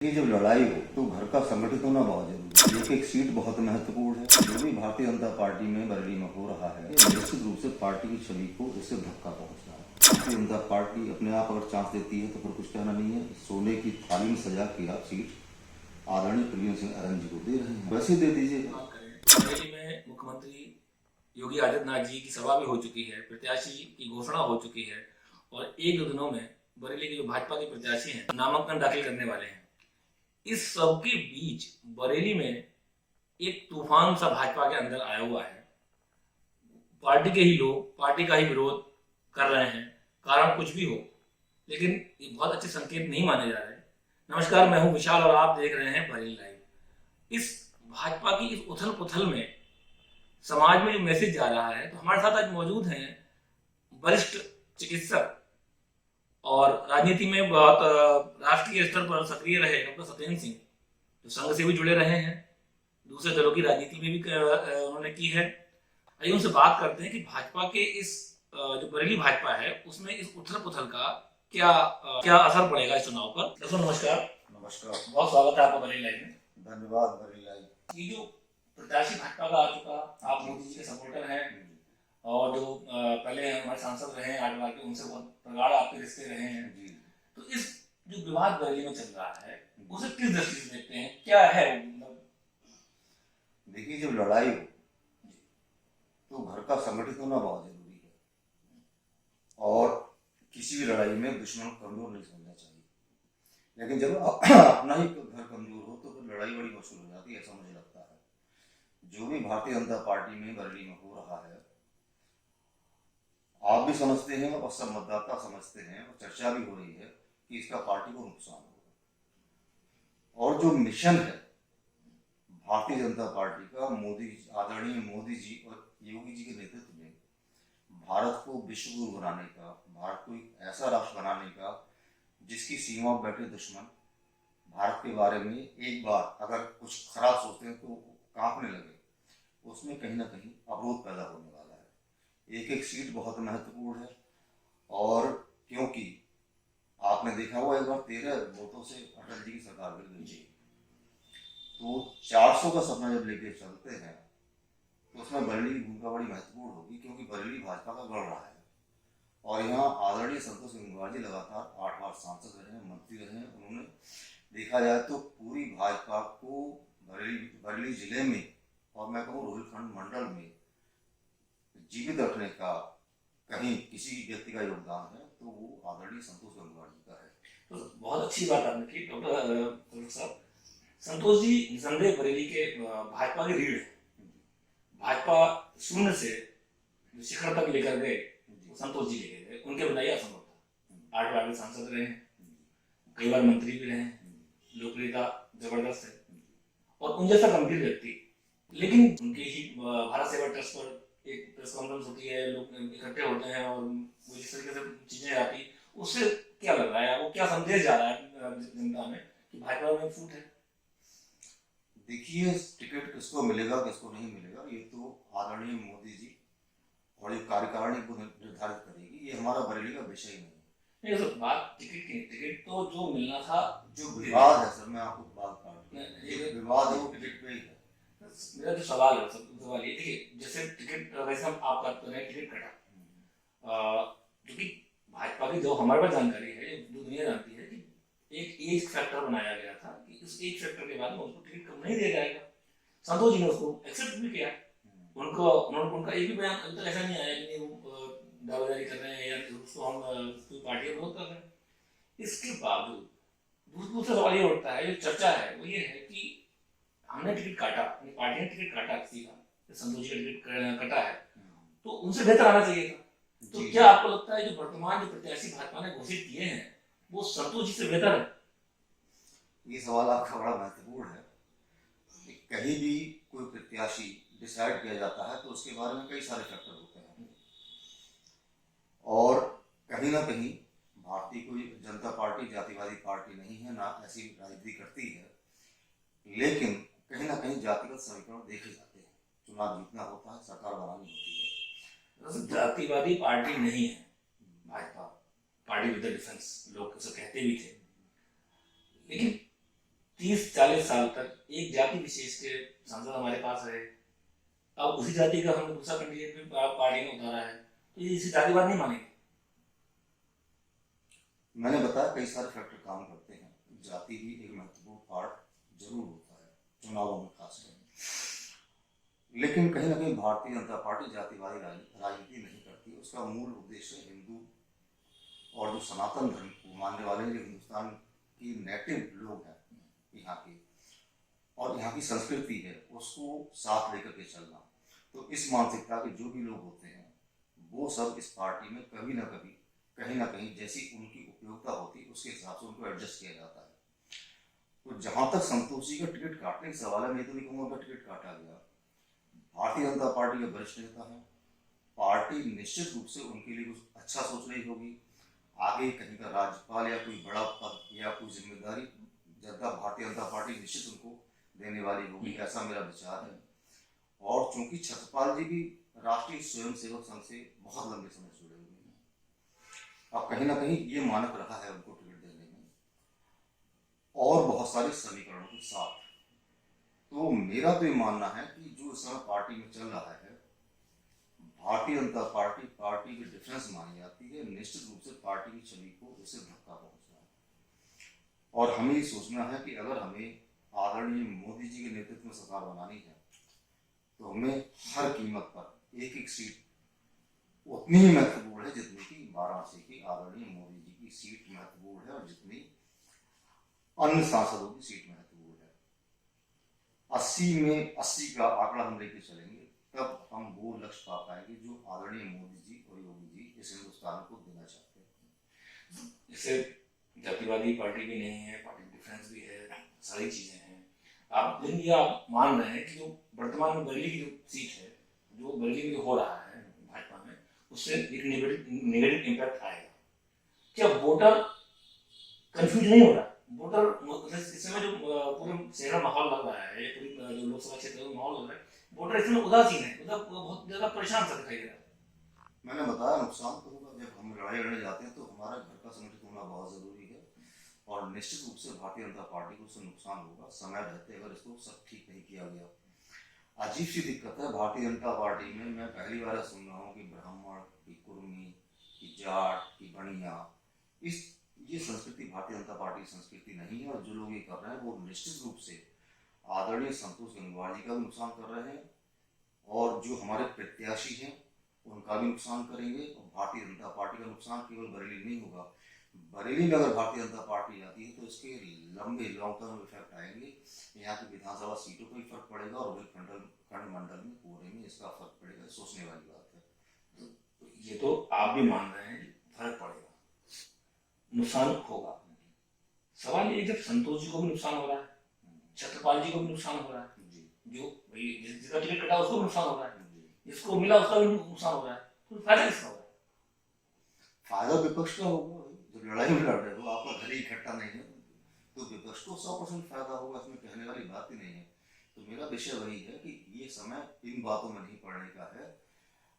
ये जब लड़ाई हो तो घर का संगठित होना बहुत जरूरी है। एक एक सीट बहुत महत्वपूर्ण है। जो भी भारतीय जनता पार्टी में बरेली में हो रहा है, निश्चित रूप से पार्टी की छवि को इससे धक्का पहुंच रहा है। भारतीय जनता पार्टी अपने आप अगर चांस देती है तो फिर कुछ कहना नहीं है। सोने की थाली में सजा के आप सीट आदरणीय प्रवीण सिंह अरन जी को दे रहे हैं, वैसे दे दीजिए। बरेली में मुख्यमंत्री योगी आदित्यनाथ जी की सभा भी हो चुकी है, प्रत्याशी की घोषणा हो चुकी है और एक दो दिनों में बरेली के जो भाजपा के प्रत्याशी हैं नामांकन दाखिल करने वाले हैं। इस सब के बीच बरेली में एक तूफान सा भाजपा के अंदर आया हुआ है। पार्टी के ही लोग पार्टी का ही विरोध कर रहे हैं, कारण कुछ भी हो, लेकिन ये बहुत अच्छे संकेत नहीं माने जा रहे। नमस्कार, मैं हूं विशाल और आप देख रहे हैं बरेली लाइव। इस भाजपा की इस उथल पुथल में समाज में जो मैसेज जा रहा है, तो हमारे साथ आज मौजूद हैं वरिष्ठ चिकित्सक और राजनीति में बहुत राष्ट्रीय स्तर पर सक्रिय रहे डॉक्टर सत्येंद्र सिंह, जो संघ से भी जुड़े रहे हैं, दूसरे दलों की राजनीति में भी उन्होंने की है। आइए उनसे बात करते हैं कि भाजपा के इस जो बरेली भाजपा है उसमें इस उथल पुथल का क्या असर पड़ेगा इस चुनाव पर। डॉक्टर नमस्कार। नमस्कार, बहुत स्वागत है आपका बरेली लाइव में। धन्यवाद। बरेली लाइव ये जो प्रत्याशी भाजपा का आ चुका, आप मोदी जी के सपोर्टर हैं और जो पहले हमारे सांसद रहे हैं 8 बार के, उनसे बहुत प्रगाढ़ आपके रिश्ते रहे हैं जी। तो इस जो विवाद बरेली में चल रहा है उसे किस दृष्टि से देखते हैं, क्या है मतलब? देखिए, जब लड़ाई हो तो घर का संगठित होना बहुत जरूरी है और किसी भी लड़ाई में दुश्मन को कमजोर नहीं समझना चाहिए। लेकिन जब अपना ही घर कमजोर हो तो फिर लड़ाई बड़ी मुश्किल हो जाती है, ऐसा मुझे लगता है। जो भी भारतीय जनता पार्टी में बरेली में हो रहा है, आप भी समझते हैं और सब मतदाता समझते हैं और चर्चा भी हो रही है कि इसका पार्टी को नुकसान होगा। और जो मिशन है भारतीय जनता पार्टी का, आदरणीय मोदी जी और योगी जी के नेतृत्व में भारत को विश्व गुरु बनाने का, भारत को एक ऐसा राष्ट्र बनाने का जिसकी सीमा पर बैठे दुश्मन भारत के बारे में एक बार अगर कुछ खराब सोचते हैं तो कांपने लगे, उसमें कहीं ना कहीं अवरोध पैदा होने वाला है। एक एक सीट बहुत महत्वपूर्ण है और क्योंकि आपने देखा हुआ एक बार 13 वोटों से अटल जी की सरकार गिर गई, तो 400 का सपना जब लेके चलते हैं तो उसमें बरेली की भूमिका बड़ी महत्वपूर्ण होगी, क्योंकि बरेली भाजपा का गढ़ रहा है और यहाँ आदरणीय संतोष गंगवार जी लगातार 8 बार सांसद रहे हैं, मंत्री रहे हैं। उन्होंने देखा जाए तो पूरी भाजपा को बरेली जिले में और मैं कहूँ रोहिलखंड मंडल में जीवित रखने का कहीं किसी व्यक्ति का योगदान है तो वो आदरणीय संतोष गंगवार जी का है। तो बहुत अच्छी बात आपने की डॉक्टर साहब। संतोष जी निसंदेह बरेली के भाजपा के रीढ़ है। भाजपा शून्य से जो शिखर तक लेकर गए वो संतोष जी लेकर गए, उनके बिना यह असंभव था। 8 बार के सांसद रहे हैं, कई बार मंत्री भी रहे हैं, लोकप्रियता जबरदस्त है और उन जैसा गंभीर व्यक्ति। लेकिन उनके ही भारत सेवा ट्रस्ट पर एक प्रेस कॉन्फ्रेंस होती है, लोग इकट्ठे होते हैं और वो जिस तरीके से चीजें आती, उससे क्या लग रहा है, वो क्या संदेश जा रहा है जनता में कि भाजपा में फूट है? देखिए, टिकट किसको मिलेगा किसको नहीं मिलेगा ये तो आदरणीय मोदी जी और एक कार्यकारिणी को निर्धारित करेगी। ये हमारा बरेली का विषय नहीं है। नहीं, तो बात टिकट की, टिकट तो जो मिलना था, जो विवाद है सर, मैं आपको बात काट विवाद है वो टिकट पे ही है। मेरा जो सवाल है सवाल ये देखिए, जैसे टिकट वैसे हम आप बात कर रहे हैं टिकट कटा, क्योंकि भाजपा की जो हमारे पास जानकारी है, जो दुनिया जानती है कि एक एज फैक्टर बनाया गया था कि इस एज फैक्टर के बाद में उसको टिकट कम नहीं दिया जाएगा। संतोष जी ने उसको एक्सेप्ट भी किया। उनका एक भी बयान अभी तक ऐसा नहीं आया कि वो दावेदारी कर रहे हैं या उसको हम कोई पार्टी का विरोध कर रहे हैं। इसके बावजूद दूसरा सवाल ये उठता है, जो चर्चा है वो ये है कि हमने टिकट काटा, अपनी पार्टी ने टिकट काटा किसी का, संतोष जी का टिकट कटा है तो उनसे बेहतर आना चाहिए था। तो क्या आपको लगता है जो वर्तमान जो प्रत्याशी भाजपा ने घोषित किए हैं वो संतोष जी से बेहतर है? ये सवाल आपका बड़ा महत्वपूर्ण है। कहीं भी कोई प्रत्याशी डिसाइड किया जाता है तो उसके बारे में कई सारे फैक्टर होते हैं और कहीं ना कहीं भारतीय कोई जनता पार्टी जातिवादी पार्टी नहीं है, ना ऐसी राजनीति करती है, लेकिन कहीं ना कहीं जातिगत समीकरण देखे जाते हैं। चुनाव जीतना होता है, सरकार बनानी होती है। जातिवादी पार्टी नहीं है भाजपा, पार्टी विद डिफरेंस लोग उसे कहते भी थे, लेकिन 30-40 साल तक एक जाति विशेष के सांसद हमारे पास रहे, अब उसी जाति का हमने दूसरा कैंडिडेट भी पार्टी में उतारा है, तो ये इसे जातिवाद नहीं मानेंगे। मैंने बताया कई सारे फैक्टर काम करते हैं, जाति भी एक महत्वपूर्ण पार्ट जरूर होता है चुनावों में खासकर, लेकिन कहीं ना कहीं भारतीय जनता पार्टी जातिवादी राजनीति नहीं करती। उसका मूल उद्देश्य हिंदू और जो सनातन धर्म को मानने वाले जो हिंदुस्तान की नेटिव लोग हैं यहाँ के, और यहाँ की संस्कृति है, उसको साथ लेकर के चलना। तो इस मानसिकता के जो भी लोग होते हैं वो सब इस पार्टी में कभी ना कभी कहीं ना कहीं जैसी उनकी उपयोगिता होती है उसके हिसाब से उनको एडजस्ट किया जाता है। तो जहां तक संतोष जी का टिकट काटने का सवाल है, मैं तो नहीं कहूँगा उनका टिकट काटा गया। भारतीय जनता पार्टी के वरिष्ठ नेता हैं, पार्टी निश्चित रूप से उनके लिए कुछ अच्छा सोच रही होगी। आगे कहीं का राज्यपाल या कोई बड़ा पद या कोई जिम्मेदारी जनता भारतीय जनता पार्टी निश्चित उनको देने वाली होगी, ऐसा मेरा विचार है। और चूंकि छत्रपाल जी भी राष्ट्रीय स्वयंसेवक संघ से बहुत लंबे समय से जुड़े हुए हैं, अब कहीं ना कहीं ये मानक रहा है उनको टिकट देने में, और बहुत सारे समीकरणों के साथ। तो मेरा तो ये मानना है कि जो इस समय पार्टी में चल रहा है, भारतीय जनता पार्टी की डिफरेंस मानी जाती है, निश्चित रूप से पार्टी की छवि को इससे धक्का पहुंचना है। और हमें ये सोचना है कि अगर हमें आदरणीय मोदी जी के नेतृत्व में सरकार बनानी है तो हमें हर कीमत पर एक एक सीट उतनी ही महत्वपूर्ण है जितनी की वाराणसी की आदरणीय मोदी जी की सीट महत्वपूर्ण है और जितनी अन्य सांसदों की सीट महत्वपूर्ण है। 80 में 80 का आंकड़ा हम लेके चलेंगे, तब हम वो लक्ष्य पा पाएंगे जो आदरणीय मोदी जी और योगी जी इस हिंदुस्तान को देना चाहते हैं। इससे जातिवादी पार्टी भी नहीं है, पार्टी डिफरेंस भी है, सारी चीजें हैं। आप लेकिन ये आप मान रहे हैं कि जो वर्तमान में बरेली की जो सीट है, जो बरेली में जो हो रहा है भाजपा में, उससे एक नेगेटिव इम्पैक्ट आएगा। क्या वोटर कंफ्यूज नहीं हो रहा? वोटर इस समय जो पूरे शहर में माहौल लग रहा है, पूरी जो लोकसभा क्षेत्र में माहौल लग रहा है, वोटर इसमें उदासीन है, मतलब बहुत ज्यादा परेशान सा दिखाई दे रहा है। मैंने बताया नुकसान तो होगा। जब हम लड़ाई लड़ने जाते हैं तो हमारा घर का संगठित होना बहुत जरूरी है, और निश्चित रूप से भारतीय जनता पार्टी को उससे नुकसान होगा समय रहते अगर इसको सब ठीक नहीं किया गया। अजीब सी दिक्कत है भारतीय जनता पार्टी में, मैं पहली बार सुन रहा हूँ कि ब्राह्मण, की कुर्मी, की जाट, की बनिया, ये संस्कृति भारतीय जनता पार्टी की संस्कृति नहीं है। और जो लोग ये कर रहे हैं वो निश्चित रूप से आदरणीय संतोष गंगवार जी का भी नुकसान कर रहे हैं, और जो हमारे प्रत्याशी हैं उनका भी नुकसान करेंगे। और भारतीय जनता पार्टी का नुकसान केवल बरेली नहीं होगा, बरेली में अगर भारतीय जनता पार्टी आती है तो इसके लंबे लॉन्ग टर्म इफेक्ट आएंगे। यहाँ की विधानसभा सीटों पर भी फर्क पड़ेगा और खंड मंडल में पूरे में इसका फर्क पड़ेगा। सोचने वाली बात है। तो ये तो आप भी मान रहे हैं फर्क पड़ेगा, नुकसान होगा। सवाल ये जब संतोष जी को भी नुकसान हो रहा है, छत्रपाल जी को भी नुकसान हो रहा है, जो भाई जिसका टिकट कटा उसको भी नुकसान हो रहा है, जिसको मिला उसका भी नुकसान हो रहा है, तो फायदा किसका हो रहा है? फायदा विपक्ष का होगा। जब लड़ाई में लड़ रहे हो, आपका घर ही इकट्ठा नहीं है, तो विपक्ष को 100% फायदा होगा, इसमें कहने वाली बात ही नहीं है। तो मेरा विषय वही है कि ये समय इन बातों में नहीं पड़ने का है।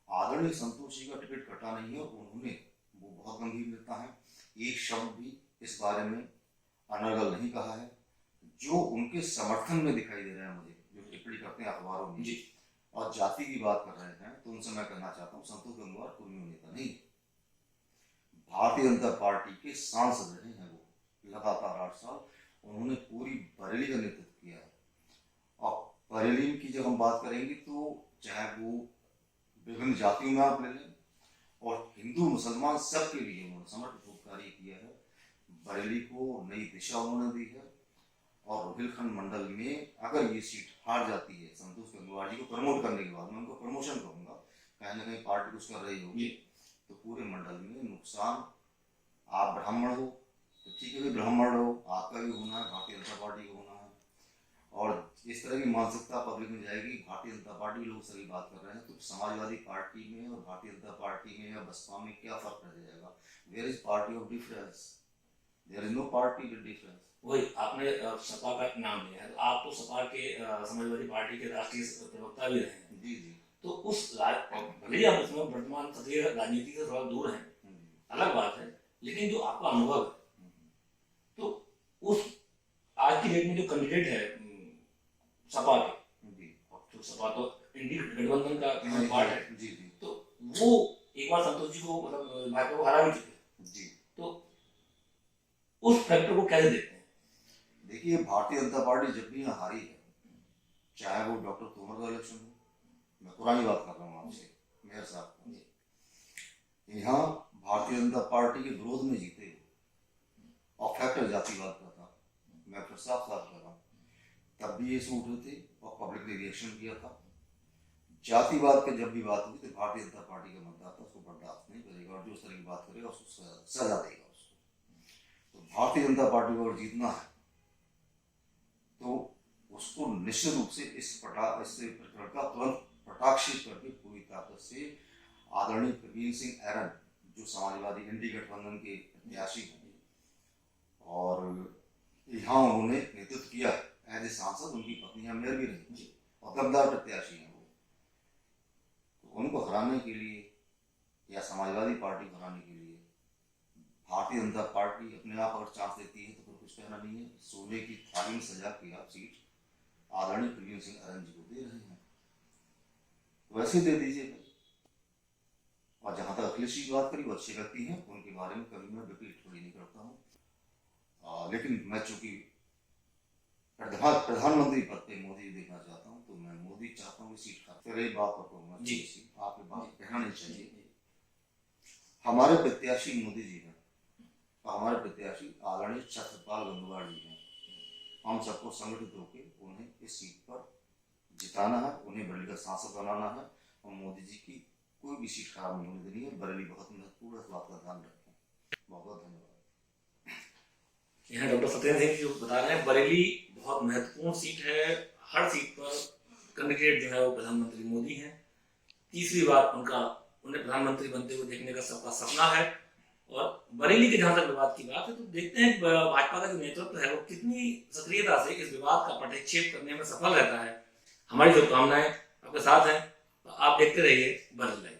आदरणीय संतोष जी का टिकट कटा नहीं है, उन्होंने, वो बहुत गंभीर नेता है, एक शब्द भी इस बारे में अनर्गल नहीं कहा है। जो उनके समर्थन में दिखाई दे रहे हैं मुझे, जो टिप्पणी करते हैं अखबारों में जी, और जाति की बात कर रहे हैं, तो उनसे मैं कहना चाहता हूँ संतोष गंगवार कुर्मी नेता नहीं, भारतीय जनता पार्टी के सांसद रहे हैं वो लगातार 8 साल। उन्होंने पूरी बरेली का नेतृत्व किया है। और बरेली की जब हम बात करेंगे तो चाहे वो विभिन्न जातियों में आप ले लें और हिंदू मुसलमान सबके लिए उन्होंने समर्पित कार्य किया है। बरेली को नई दिशा उन्होंने दी है। और रोहिलखंड मंडल में अगर ये सीट हार जाती है संतोष गंगवार जी को प्रमोट करने के बाद, मैं उनको प्रमोशन कहूंगा, कहीं ना कहीं पार्टी कुछ कर रही होगी, तो पूरे मंडल में नुकसान। आप ब्राह्मण हो तो ठीक है, ब्राह्मण हो, आपका भी होना है, भारतीय जनता पार्टी को होना है। और इस तरह की मानसिकता पब्लिक में जाएगी, भारतीय जनता पार्टी लोग सभी बात कर रहे हैं, तो समाजवादी पार्टी में और भारतीय जनता पार्टी में या बसपा में क्या फर्क रह जाएगा? Where is party of difference? There is no party with difference. वही आपने सपा का नाम लिया है, तो आप तो सपा के समाजवादी पार्टी के राष्ट्रीय प्रवक्ता भी रहे हैं। जी जी। तो उस भले ही आप उसमें वर्तमान सक्रिय राजनीति से थोड़ा दूर हैं, अलग बात है, लेकिन जो आपका अनुभव है, तो उस आज की डेट में जो कैंडिडेट है सपा के, जी और जो सपा तो इंडी गठबंधन का जी पार्ट है, जी जी तो वो एक बार संतोष जी को मतलब भाजपा को हरा भी चुके हैं। जी। तो उस फैक्टर को कैसे देखते हैं? देखिए, भारतीय जनता पार्टी जब भी यहाँ हारी है, चाहे वो डॉक्टर तोमर का इलेक्शन हो, मैं पुरानी बात कर रहा हूँ आपसे, मेयर साहब को, यहाँ भारतीय जनता पार्टी के विरोध में जीते और फैक्टर जातिवाद का था। मैं फिर साफ साफ कर रहा हूँ, तब भी ये सूट थे और पब्लिक ने रिएक्शन किया था। जातिवाद पे जब भी बात होगी तो भारतीय जनता पार्टी का मतदाता उसको बर्दाश्त नहीं करेगा और जो उस तरह की बात करेगा उसको सजा देगा उसको। तो भारतीय जनता पार्टी को अगर जीतना है तो उसको निश्चित रूप से इस प्रकरण का तुरंत कटाक्षित करके पूरी ताकत से आदरणीय प्रवीण सिंह ऐरन, जो समाजवादी इंडी गठबंधन के प्रत्याशी हैं और यहाँ उन्होंने नेतृत्व किया एज ए सांसद, उनकी पत्नी यहाँ मेयर भी रही और दमदार प्रत्याशी हैं वो, तो उनको हराने के लिए या समाजवादी पार्टी को हराने के लिए भारतीय जनता पार्टी अपने आप अगर चांस देती है तो फिर कुछ कहना नहीं है। सोने की थाली में सजा के आप सीट आदरणीय प्रवीण सिंह ऐरन जी को दे रहे हैं, वैसे दे दीजिए भाई। और जहां तक अखिलेश जी की बात करी, वो अच्छे व्यक्ति हैं, उनके बारे में कभी मैं विपरीत थोड़ी नहीं करता हूँ, लेकिन मैं चूंकि प्रधानमंत्री पद पे मोदी देखना चाहता हूँ तो मैं मोदी चाहता हूँ सीट खा। फिर एक बात पर जी आपकी बात कहना नहीं चाहिए, हमारे प्रत्याशी मोदी जी हैं और हमारे प्रत्याशी आदरणीय छत्रपाल गंगवार जी हैं। हम सबको संगठित होकर उन्हें इस सीट पर जिताना है, उन्हें बरेली का सांसद बनाना है और मोदी जी की कोई भी सीट खराब नहीं होने देनी है। बरेली बहुत महत्वपूर्ण है, इस बात का ध्यान रखें। बहुत बहुत धन्यवाद। यहाँ डॉक्टर सत्येंद्र सिंह जो बता रहे हैं, बरेली बहुत महत्वपूर्ण सीट है, हर सीट पर कैंडिडेट जो है वो प्रधानमंत्री मोदी हैं। तीसरी बार उन्हें प्रधानमंत्री बनते हुए देखने का सबका सपना है। और बरेली के जहां तक विवाद की बात है तो देखते हैं भाजपा का जो नेतृत्व है वो कितनी सक्रियता से इस विवाद का पटक्षेप करने में सफल रहता है। हमारी शुभकामनाएं आपके साथ हैं, आप देखते रहिए बरेली लाइव।